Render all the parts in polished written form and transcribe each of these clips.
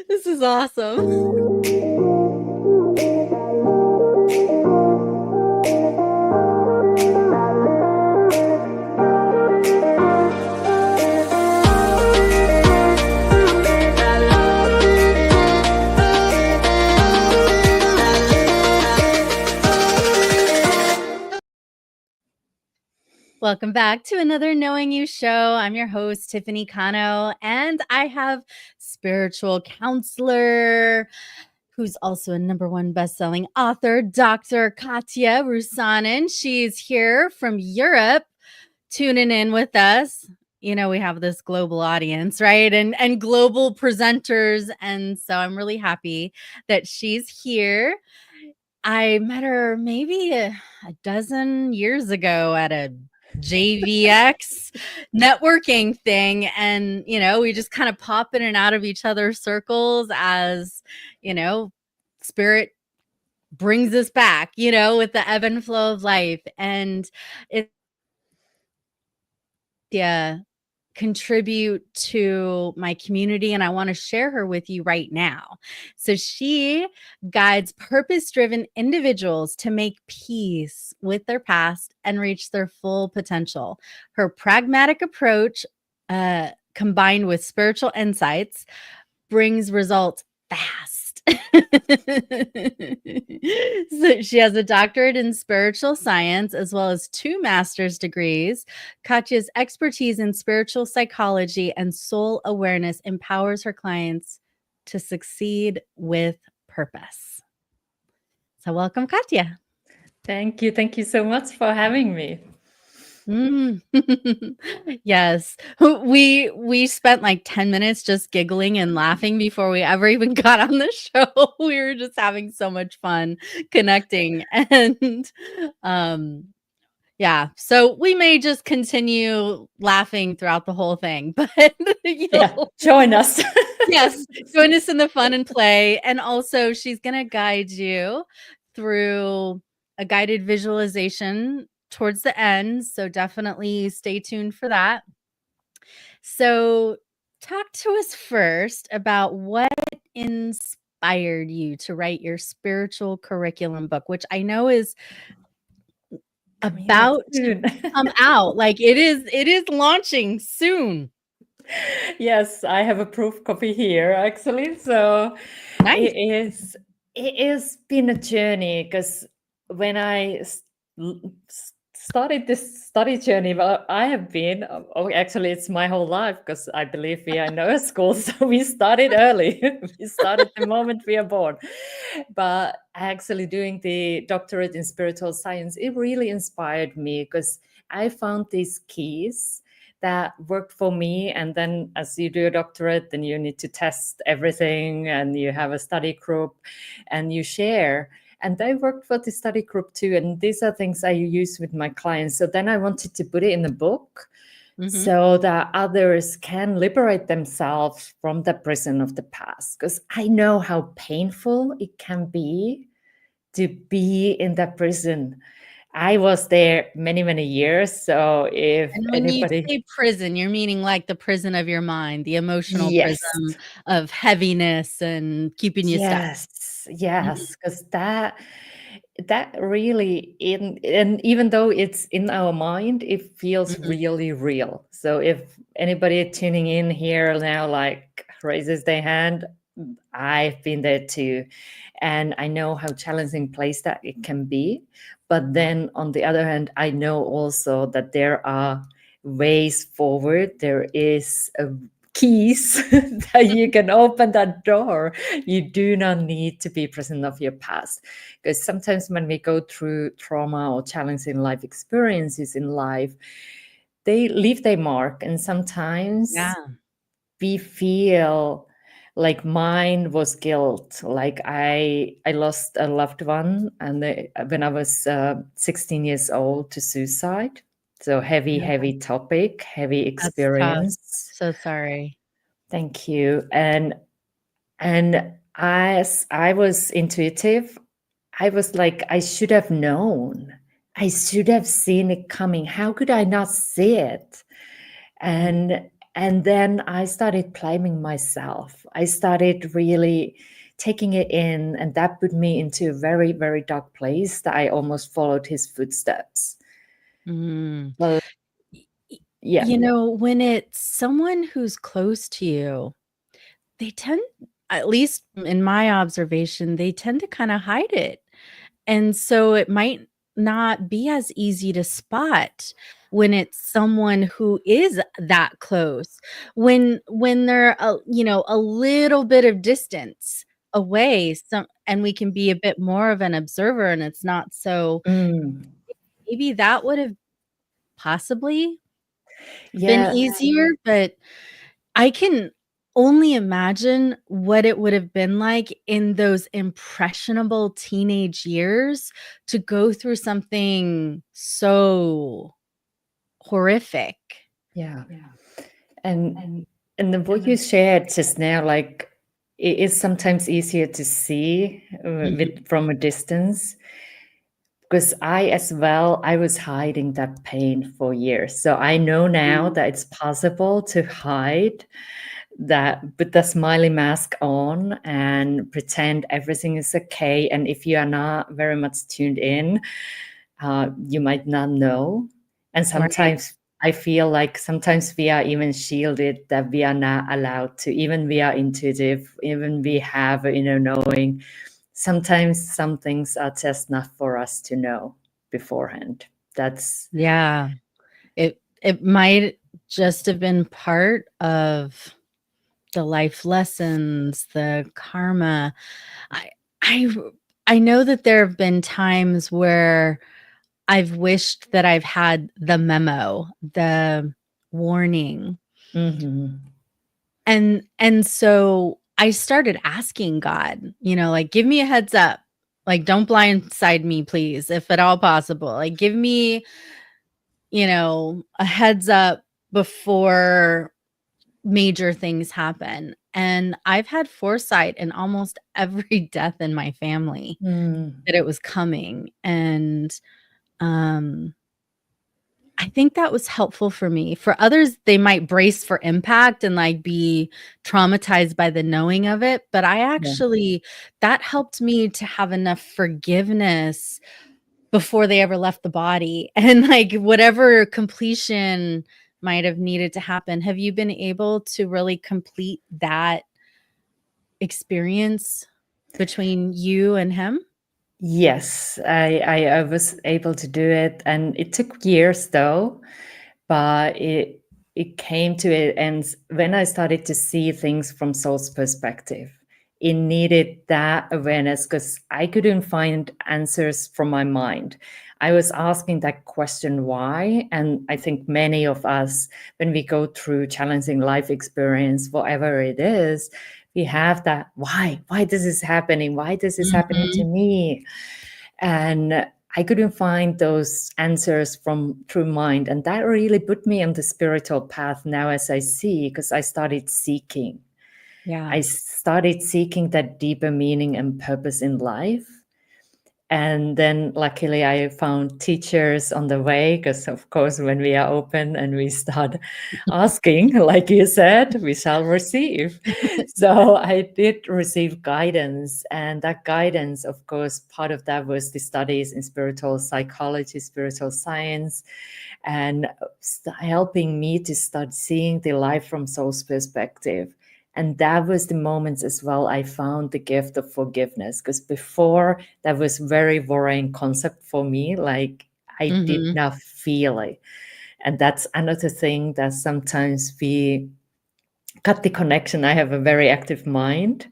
This is awesome. Welcome back to another Knowing You show. I'm your host, Tiffany Cano, and I have spiritual counselor who's also a #1 best-selling author, Dr. Katja Rusanen. She's here from Europe tuning in with us. You know, we have this global audience, right? And global presenters. And so I'm really happy that she's here. I met her maybe a dozen years ago at a JVX networking thing. And, you know, we just kind of pop in and out of each other's circles as, you know, spirit brings us back, you know, with the ebb and flow of life. And it, yeah, contribute to my community, and I want to share her with you right now. So she guides purpose-driven individuals to make peace with their past and reach their full potential. Her pragmatic approach, combined with spiritual insights, brings results fast. So she has a doctorate in spiritual science as well as 2 master's degrees. Katja's expertise in spiritual psychology and soul awareness empowers her clients to succeed with purpose. So welcome, Katja. Thank you. Thank you so much for having me. Yes. We spent like 10 minutes just giggling and laughing before we ever even got on the show. We were just having so much fun connecting. And yeah, so we may just continue laughing throughout the whole thing, but join us. Yes, join us in the fun and play. And also she's going to guide you through a guided visualization towards the end. So definitely stay tuned for that. So talk to us first about what inspired you to write your spiritual curriculum book, which I know is about to come out. Like it is launching soon. Yes, I have a proof copy here actually. So Nice. it is been a journey because when I started this study journey, well, I have been, actually it's my whole life because I believe we are in nurse school, so we started early. We started the moment we are born. But actually doing the doctorate in spiritual science, it really inspired me because I found these keys that worked for me. And then as you do a doctorate, then you need to test everything and you have a study group and you share. And they worked for the study group too. And these are things I use with my clients. So then I wanted to put it in a book so that others can liberate themselves from the prison of the past. Because I know how painful it can be to be in that prison. I was there many, many years. So if And when anybody... you say prison, you're meaning like the prison of your mind, the emotional Yes. prison of heaviness and keeping you stuck. Yes, because that really and even though it's in our mind, it feels really real. So if anybody tuning in here now like raises their hand, I've been there too. And I know how challenging place that it can be. But then on the other hand, I know also that there are ways forward. There is keys that you can open that door. You do not need to be present of your past. Because sometimes when we go through trauma or challenging life experiences in life, they leave their mark. And sometimes we feel like mine was guilt. Like I lost a loved one, and when I was 16 years old, to suicide. So heavy topic, heavy experience. So sorry. Thank you. And as I was intuitive, I was like, I should have known. I should have seen it coming. How could I not see it? And And then I started blaming myself. I started really taking it in, and that put me into a very, very dark place that I almost followed his footsteps. Mm. Well, Y- yeah. when it's someone who's close to you, they tend, at least in my observation, they tend to kind of hide it. And so it might not be as easy to spot when it's someone who is that close. When they're a little bit of distance away, some and we can be a bit more of an observer, and it's not so, Mm, maybe that would have possibly been yeah. easier, but I can only imagine what it would have been like in those impressionable teenage years to go through something so horrific. Yeah. And and then what you shared just now, like it is sometimes easier to see Mhm. from a distance, because I as well, I was hiding that pain for years. So I know now that it's possible to hide that, put the smiley mask on and pretend everything is okay. And if you are not very much tuned in, you might not know. And Right. sometimes I feel like sometimes we are even shielded, that we are not allowed to, even we are intuitive, even we have an inner knowing. Sometimes some things are just not for us to know beforehand. That's, Yeah. It might just have been part of the life lessons, the karma. I I I know that there have been times where I've wished that I've had the memo, the warning. mhm. And so I started asking God, like, give me a heads up. Like, don't blindside me, please, if at all possible. Like, give me, a heads up before major things happen. And I've had foresight in almost every death in my family Mm, that it was coming. And um I think that was helpful for me. For others, they might brace for impact and, like, be traumatized by the knowing of it, but I yeah. actually, that helped me to have enough forgiveness before they ever left the body, and, like, whatever completion might have needed to happen. Have you been able to really complete that experience between you and him? Yes, I was able to do it, and it took years though, but it came to it. And when I started to see things from soul's perspective, it needed that awareness, because I couldn't find answers from my mind. I was asking that question why, and I think many of us, when we go through challenging life experience, whatever it is, we have that why this is happening, why this is happening to Mhm. me. And I couldn't find those answers from through mind, and that really put me on the spiritual path now, as I see, because I started seeking. Yeah. I started seeking that deeper meaning and purpose in life. And then luckily I found teachers on the way, because of course when we are open and we start asking, like you said, we shall receive. So I did receive guidance, and that guidance, of course, part of that was the studies in spiritual psychology, spiritual science, and helping me to start seeing the life from soul's perspective. And that was the moments as well I found the gift of forgiveness, because before that was very worrying concept for me, like I did Mhm. not feel it. And that's another thing that sometimes we cut the connection. I have a very active mind,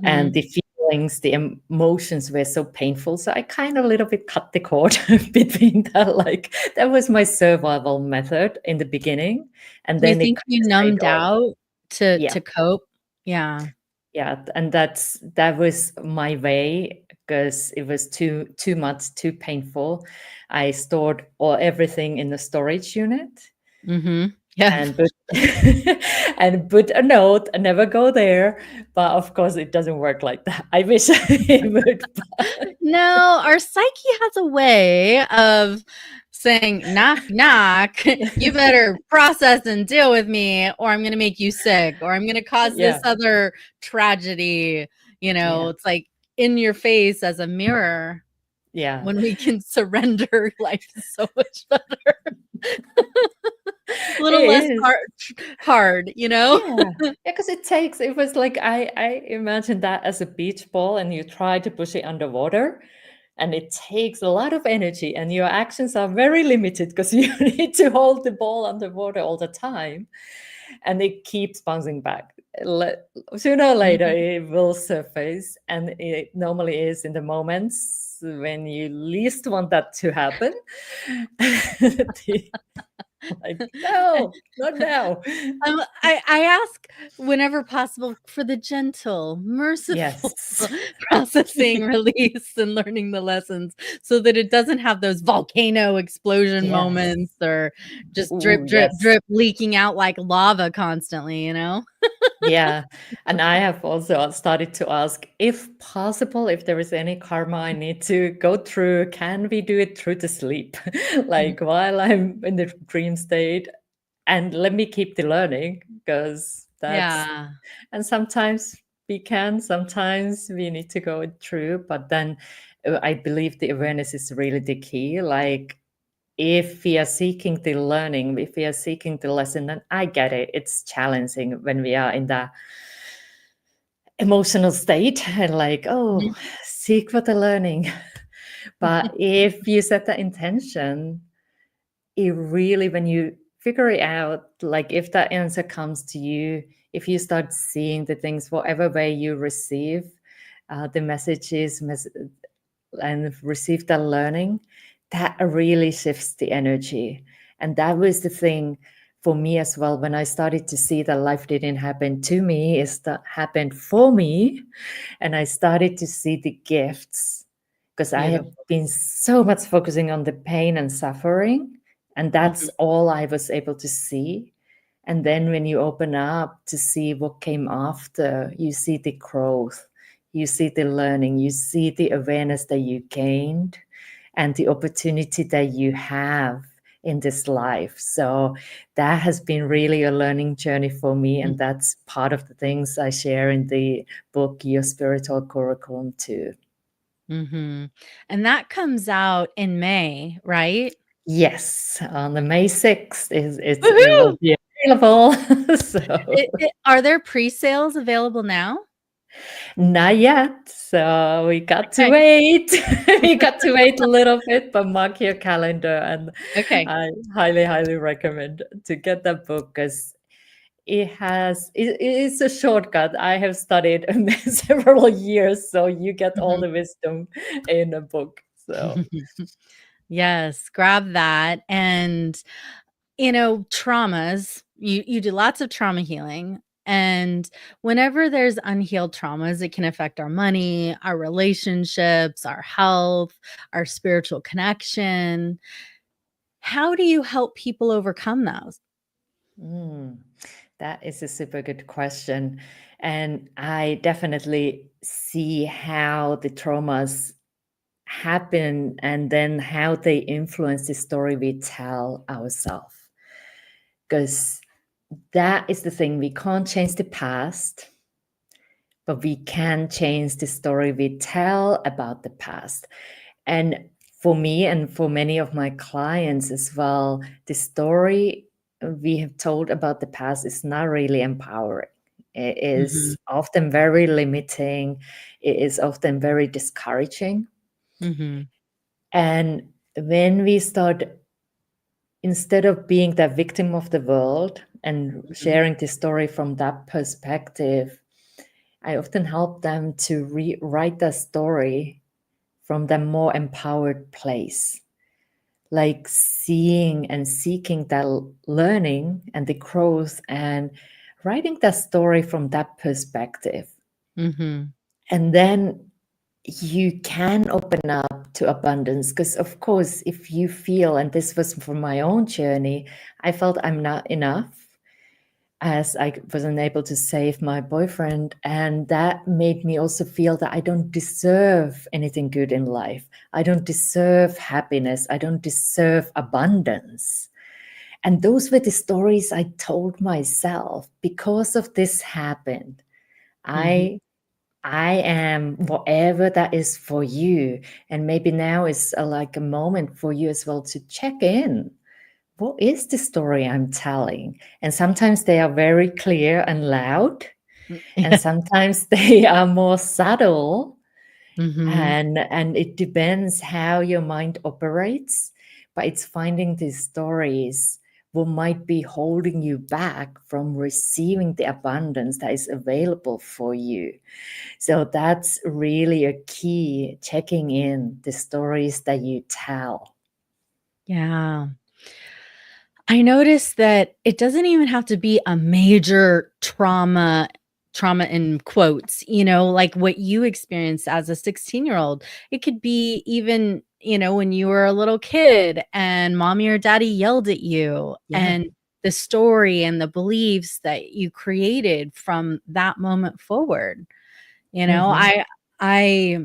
and Mhm. the feelings, the emotions were so painful. So I kind of a little bit cut the cord between that. Like that was my survival method in the beginning. And Do you then it think kind you of stayed numbed on. out to Yeah. cope? Yeah. Yeah. And that was my way, because it was too much, too painful. I stored everything in the storage unit, Mhm. Yep. and put and put a note and never go there. But of course it doesn't work like that. I wish it would. No, our psyche has a way of saying, knock, knock, you better process and deal with me, or I'm going to make you sick, or I'm going to cause this other tragedy. It's like in your face as a mirror. Yeah. When we can surrender, life is so much better. A little less hard. Yeah, because it was like I imagine that as a beach ball, and you try to push it underwater, and it takes a lot of energy, and your actions are very limited because you need to hold the ball underwater all the time, and it keeps bouncing back. Sooner or later, it will surface, and it normally is in the moments when you least want that to happen. Like, no, not now. I ask whenever possible for the gentle, merciful processing, release, and learning the lessons so that it doesn't have those volcano explosion moments or just drip, drip, drip, leaking out like lava constantly, Yeah. And I have also started to ask, if possible, if there is any karma I need to go through, can we do it through the sleep? Like while I'm in the dream state, and let me keep the learning, because and sometimes we can, sometimes we need to go through, but then I believe the awareness is really the key. Like, if we are seeking the learning, if we are seeking the lesson, then I get it. It's challenging when we are in the emotional state and like, seek for the learning. But if you set the intention, it really, when you figure it out, like if that answer comes to you, if you start seeing the things, whatever way you receive the messages and receive the learning, that really shifts the energy. And that was the thing for me as well. When I started to see that life didn't happen to me, it happened for me. And I started to see the gifts, because I have been so much focusing on the pain and suffering. And that's all I was able to see. And then when you open up to see what came after, you see the growth, you see the learning, you see the awareness that you gained and the opportunity that you have in this life. So that has been really a learning journey for me. And that's part of the things I share in the book, Your Spiritual Curriculum, too. And that comes out in May, right? Yes, on the May 6th it will be available. Are there pre-sales available now? Not yet. So we got to wait. We got to wait a little bit, but mark your calendar. And I highly, highly recommend to get that book, because it's a shortcut. I have studied several years, so you get all the wisdom in a book. So yes, grab that. And traumas, you do lots of trauma healing, and whenever there's unhealed traumas, it can affect our money, our relationships, our health, our spiritual connection. How do you help people overcome those? That is a super good question. And I definitely see how the traumas happen and then how they influence the story we tell ourselves. Because that is the thing. We can't change the past, but we can change the story we tell about the past. And for me and for many of my clients as well, the story we have told about the past is not really empowering. It is often very limiting. It is often very discouraging. And when we start, instead of being the victim of the world and sharing the story from that perspective, I often help them to rewrite the story from the more empowered place, like seeing and seeking that learning and the growth and writing that story from that perspective. And then you can open up to abundance, because of course, if you feel, and this was from my own journey, I felt I'm not enough. as I wasn't able to save my boyfriend. And that made me also feel that I don't deserve anything good in life. I don't deserve happiness. I don't deserve abundance. And those were the stories I told myself because of this happened. Mhm. I am whatever that is for you. And maybe now is like a moment for you as well to check in. What is the story I'm telling? And sometimes they are very clear and loud, and Yeah. sometimes they are more subtle. Mhm. And it depends how your mind operates, but it's finding these stories what might be holding you back from receiving the abundance that is available for you. So that's really a key, checking in the stories that you tell. Yeah. I noticed that it doesn't even have to be a major trauma in quotes, like what you experienced as a 16-year-old. It could be even, when you were a little kid and mommy or daddy yelled at you, Yeah. and the story and the beliefs that you created from that moment forward. You know, Hmm. I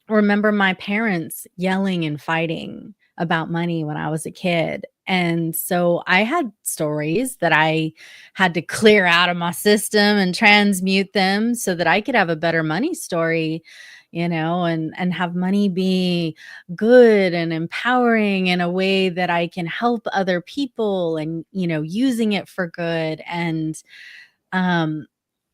remember my parents yelling and fighting about money when I was a kid. And so I had stories that I had to clear out of my system and transmute them so that I could have a better money story, and have money be good and empowering in a way that I can help other people and, using it for good. And um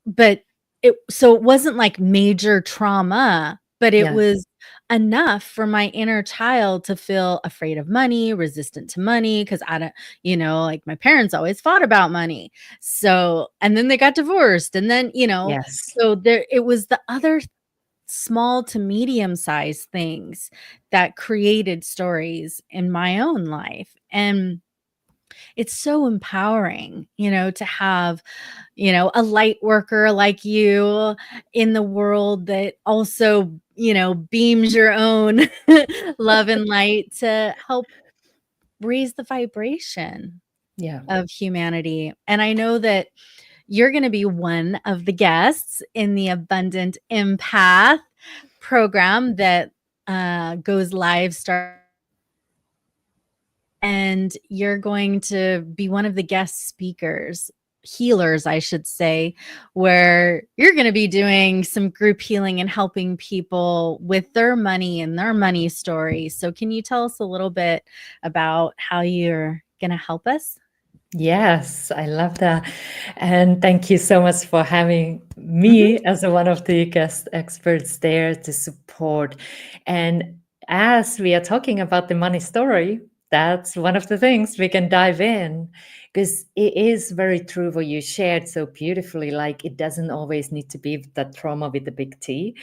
but it wasn't like major trauma, but it Yeah. was enough for my inner child to feel afraid of money, resistant to money, because I don't, like my parents always fought about money. So, and then they got divorced. And then, Yes. so there it was the other small to medium sized things that created stories in my own life. And it's so empowering, to have, a light worker like you in the world that also, beams your own love and light to help raise the vibration Yeah. of humanity. And I know that you're going to be one of the guests in the Abundant Empath program that goes live starting, and you're going to be one of the guest speakers, healers, I should say, where you're going to be doing some group healing and helping people with their money and their money story. So, can you tell us a little bit about how you're going to help us? Yes, I love that. And thank you so much for having Mhm. me as one of the guest experts there to support. And as we are talking about the money story, that's one of the things we can dive in, because it is very true what you shared so beautifully. Like, it doesn't always need to be that trauma with the big T.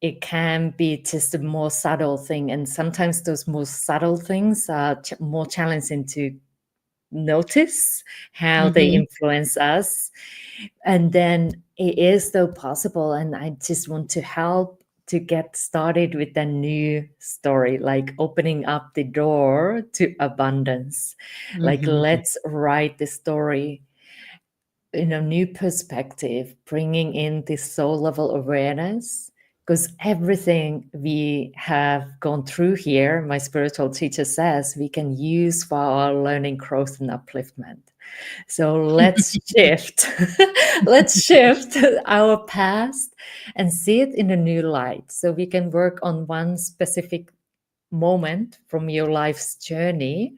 It can be just a more subtle thing. And sometimes those more subtle things are more challenging to notice how they Mhm. influence us. And then it is still possible. And I just want to help to get started with a new story, like opening up the door to abundance. Like, Mhm. let's write the story in a new perspective, bringing in this soul level awareness. Because everything we have gone through here, my spiritual teacher says, we can use for our learning, growth, and upliftment. So let's shift. Let's shift our past and see it in a new light. So we can work on one specific moment from your life's journey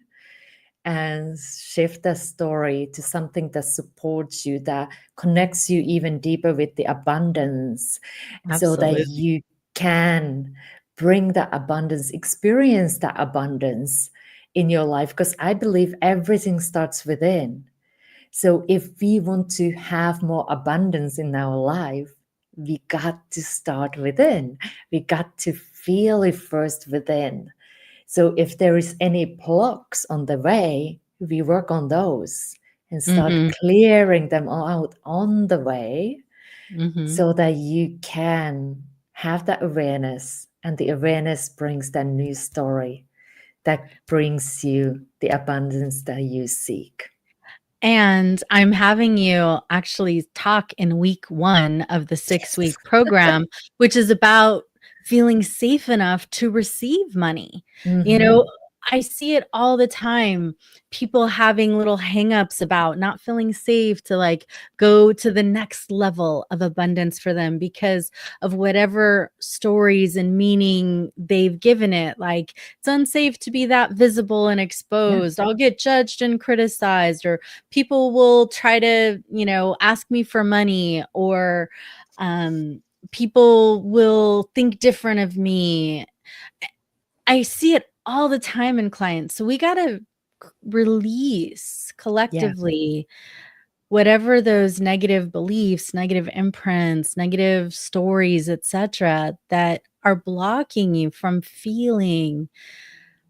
and shift the story to something that supports you, that connects you even deeper with the abundance, so that Absolutely. you can bring that abundance, experience that abundance in your life. Because I believe everything starts within. So if we want to have more abundance in our life, we got to start within. We got to feel it first within. So if there is any blocks on the way, we work on those and start Mhm. clearing them out on the way, Mhm. so that you can have that awareness, and the awareness brings that new story that brings you the abundance that you seek. And I'm having you actually talk in week 1 of the 6-week Yes. program, which is about feeling safe enough to receive money. You know, I see it all the time. People having little hangups about not feeling safe to like go to the next level of abundance for them because of whatever stories and meaning they've given it. Like, it's unsafe to be that visible and Yeah. exposed. I'll get judged and criticized, or people will try to, ask me for money, or people will think different of me. I see it all the time in clients. So we got to release Yeah. collectively whatever those negative beliefs, negative imprints, negative stories, etc., that are blocking you from feeling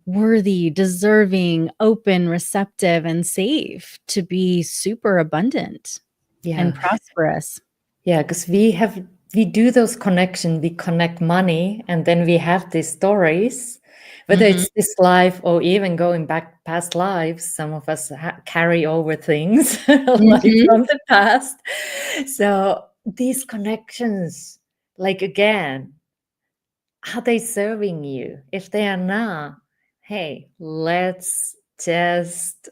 worthy, deserving, open, receptive, and safe to be super abundant and Yeah. prosperous. Yeah, because we do those connections. We connect money, and then we have these stories, whether Mhm. it's this life or even going back past lives. Some of us carry over things like Mhm. from the past. So these connections, like again, are they serving you? If they are not, hey, let's just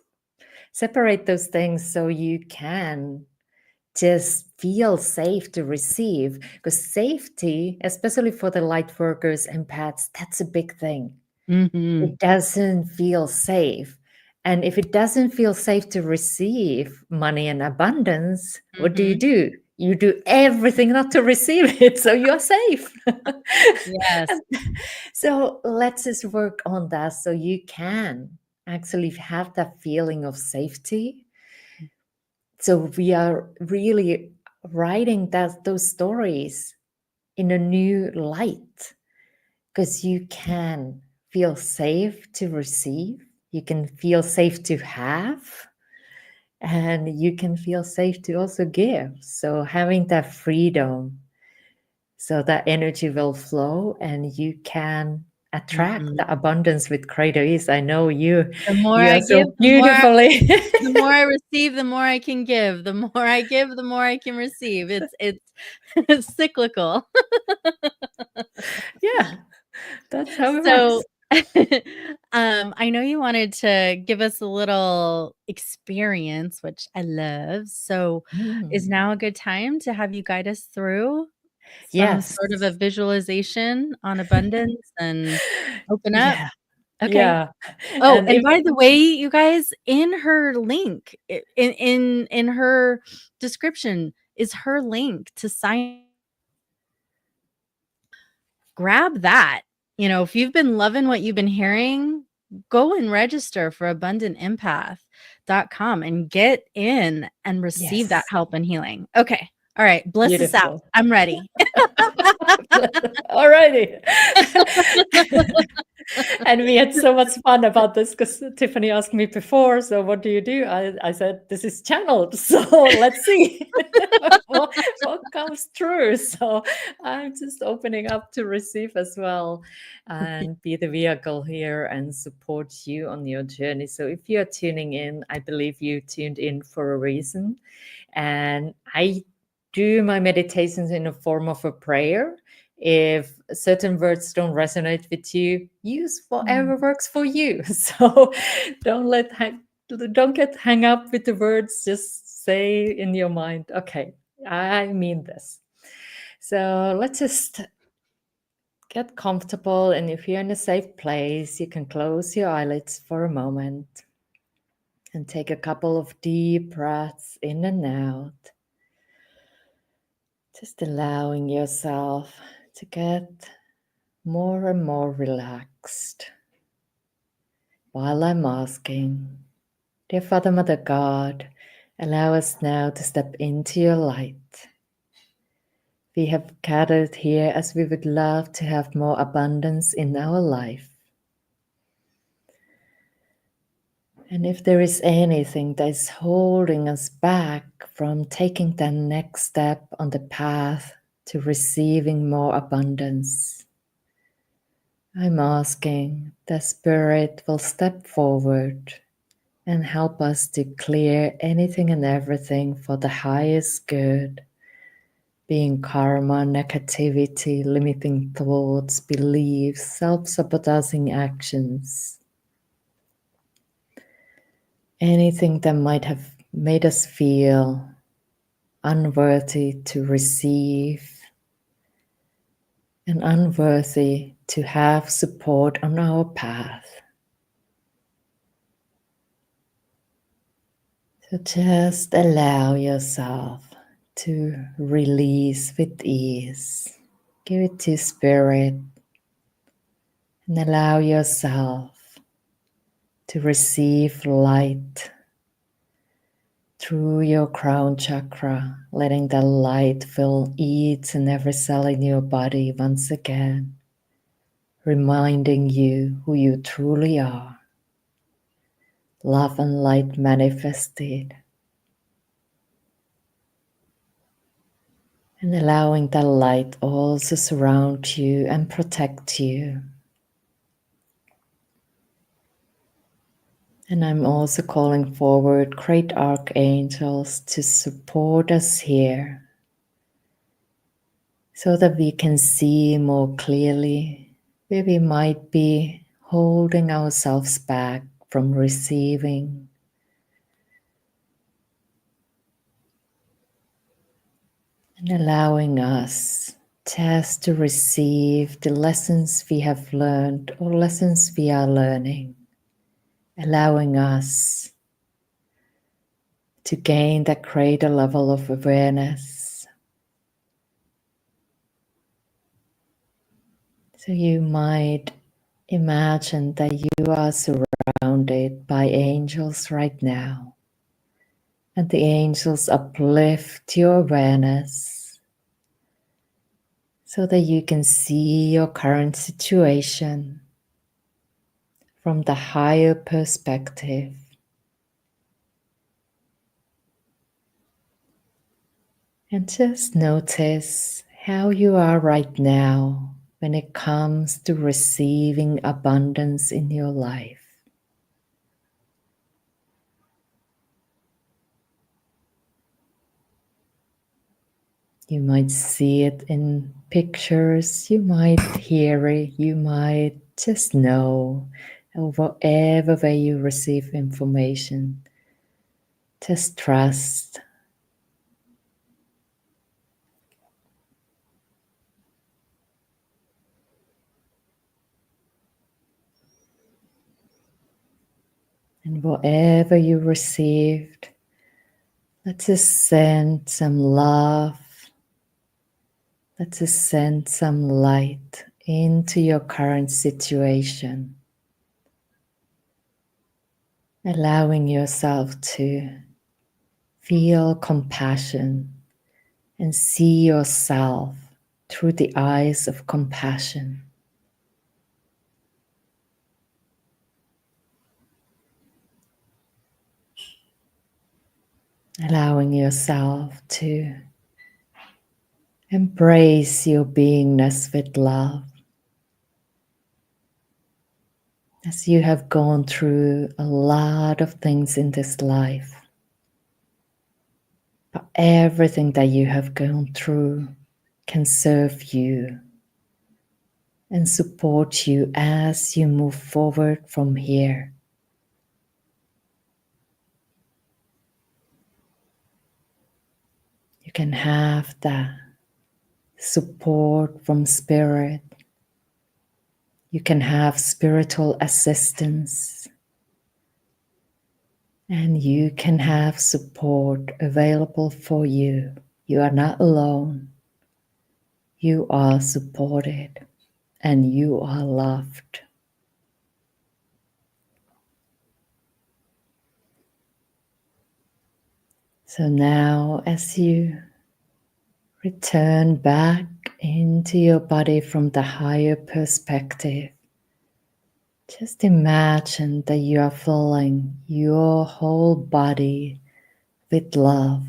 separate those things so you can just feel safe to receive, because safety, especially for the light workers and empaths, that's a big thing. Mhm. It doesn't feel safe, and if it doesn't feel safe to receive money and abundance, what Mhm. do? You do everything not to receive it, so you're safe. Yes. And so let's just work on that so you can actually have that feeling of safety. So we are really writing those stories in a new light, because you can feel safe to receive, you can feel safe to have, and you can feel safe to also give. So having that freedom, so that energy will flow and you can attract Mhm. the abundance with greater ease. I know The more you I are give, so beautifully. the more I receive, the more I can give. The more I give, the more I can receive. It's it's cyclical. Yeah, that's how it works. So, I know you wanted to give us a little experience, which I love. So, is Mm. now a good time to have you guide us through some Yes. sort of a visualization on abundance and open up? Yeah. Okay. Yeah. Oh, And and if by the way, you guys, in her link, in her description is her link to sign. Grab that. If you've been loving what you've been hearing, go and register for abundantempath.com and get in and receive that yes, help and healing. Okay. All right. Bliss us out. beautiful. I'm ready. Alrighty. And we had so much fun about this because Tiffany asked me before, so what do you do? I said, this is channeled. So let's see what comes through. So I'm just opening up to receive as well and be the vehicle here and support you on your journey. So if you're tuning in, I believe you tuned in for a reason. And I do my meditations in a form of a prayer. If certain words don't resonate with you, use whatever works for you. So don't let hang, don't get hung up with the words. Just say in your mind, okay, I mean this. So let's just get comfortable, and if you're in a safe place, you can close your eyelids for a moment and take a couple of deep breaths in and out. Just allowing yourself to get more and more relaxed while I'm asking, dear Father, Mother God, allow us now to step into your light. We have gathered here as we would love to have more abundance in our life. And if there is anything that is holding us back from taking the next step on the path to receiving more abundance, I'm asking the Spirit will step forward and help us to clear anything and everything for the highest good, being karma, negativity, limiting thoughts, beliefs, self-sabotaging actions, anything that might have made us feel unworthy to receive and unworthy to have support on our path. So just allow yourself to release with ease. Give it to Spirit and allow yourself to receive light through your crown chakra, letting the light fill each and every cell in your body once again, reminding you who you truly are. Love and light manifested, and allowing that light also surround you and protect you. And I'm also calling forward great archangels to support us here so that we can see more clearly where we might be holding ourselves back from receiving. And allowing us just to receive the lessons we have learned or lessons we are learning. Allowing us to gain that greater level of awareness. So you might imagine that you are surrounded by angels right now, and the angels uplift your awareness so that you can see your current situation from the higher perspective. And just notice how you are right now when it comes to receiving abundance in your life. You might see it in pictures, you might hear it, you might just know, or whatever way you receive information. Just trust. And whatever you received, let's just send some love. Let's just send some light into your current situation. Allowing yourself to feel compassion and see yourself through the eyes of compassion. Allowing yourself to embrace your beingness with love. As you have gone through a lot of things in this life, but everything that you have gone through can serve you and support you as you move forward from here. You can have that support from Spirit. You can have spiritual assistance. And you can have support available for you. You are not alone. You are supported and you are loved. So now, as you return back into your body from the higher perspective, just imagine that you are filling your whole body with love.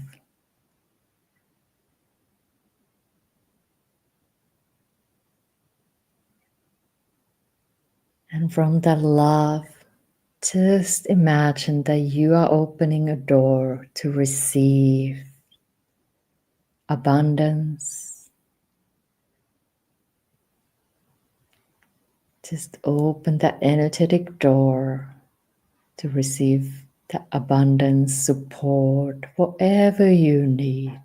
And from that love, Just imagine that you are opening a door to receive abundance. Just open that energetic door to receive the abundance, support, whatever you need.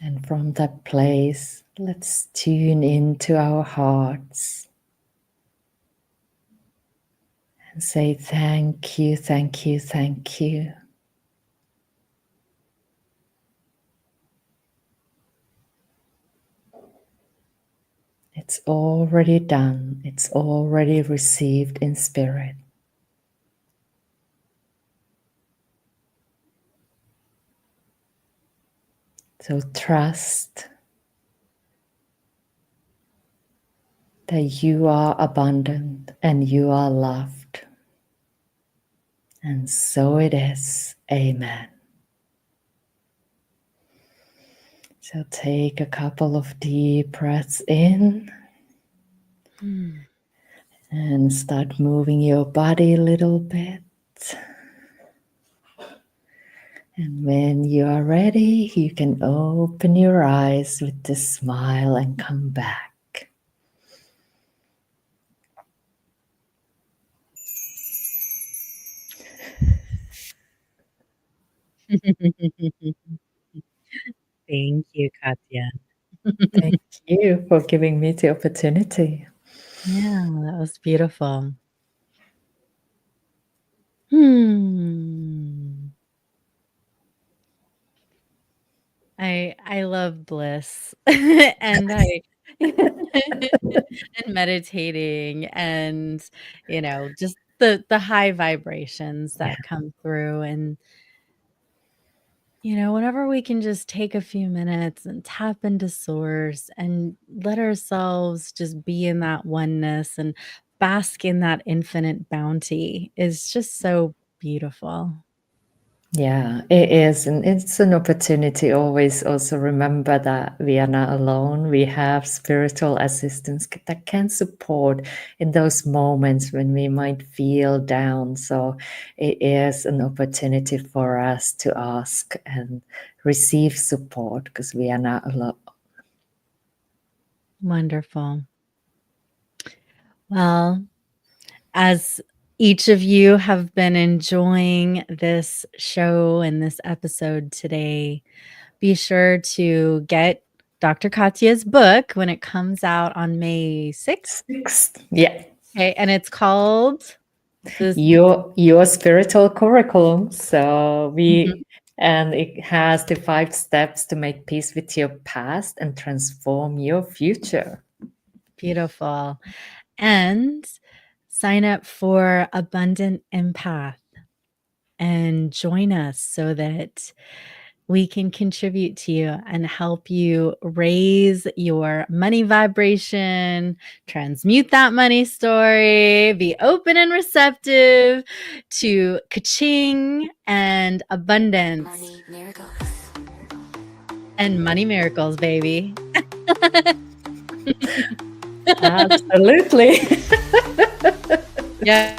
And from that place, let's tune into our hearts and say thank you, thank you, thank you. It's already done. It's already received in spirit. So trust that you are abundant and you are loved. And so it is. Amen. So take a couple of deep breaths in and start moving your body a little bit. And when you are ready, you can open your eyes with a smile and come back. Thank you, Katja. Thank you for giving me the opportunity. Yeah, that was beautiful. I love bliss and I and meditating and just the high vibrations that come through and whenever we can just take a few minutes and tap into source and let ourselves just be in that oneness and bask in that infinite bounty is just so beautiful. Yeah, it is. And it's an opportunity always also remember that we are not alone. We have spiritual assistance that can support in those moments when we might feel down. So it is an opportunity for us to ask and receive support because we are not alone. Wonderful. Well, as each of you have been enjoying this show and this episode today, be sure to get Dr. Katya's book when it comes out on May 6th. Yeah. Okay, and it's called Your spiritual curriculum. So Mhm. and it has the 5 steps to make peace with your past and transform your future. Beautiful. And sign up for Abundant Empath and join us so that we can contribute to you and help you raise your money vibration, transmute that money story, be open and receptive to ka-ching and abundance. Money miracles. And money miracles, baby. Absolutely. Yeah.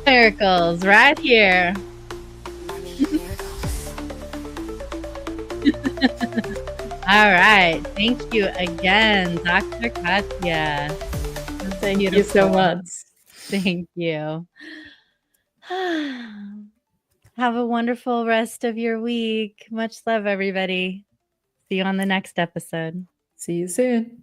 Miracles right here. Money miracles. All right. Thank you again, Dr. Katja. Thank you so much. Thank you. Have a wonderful rest of your week. Much love, everybody. See you on the next episode. See you soon.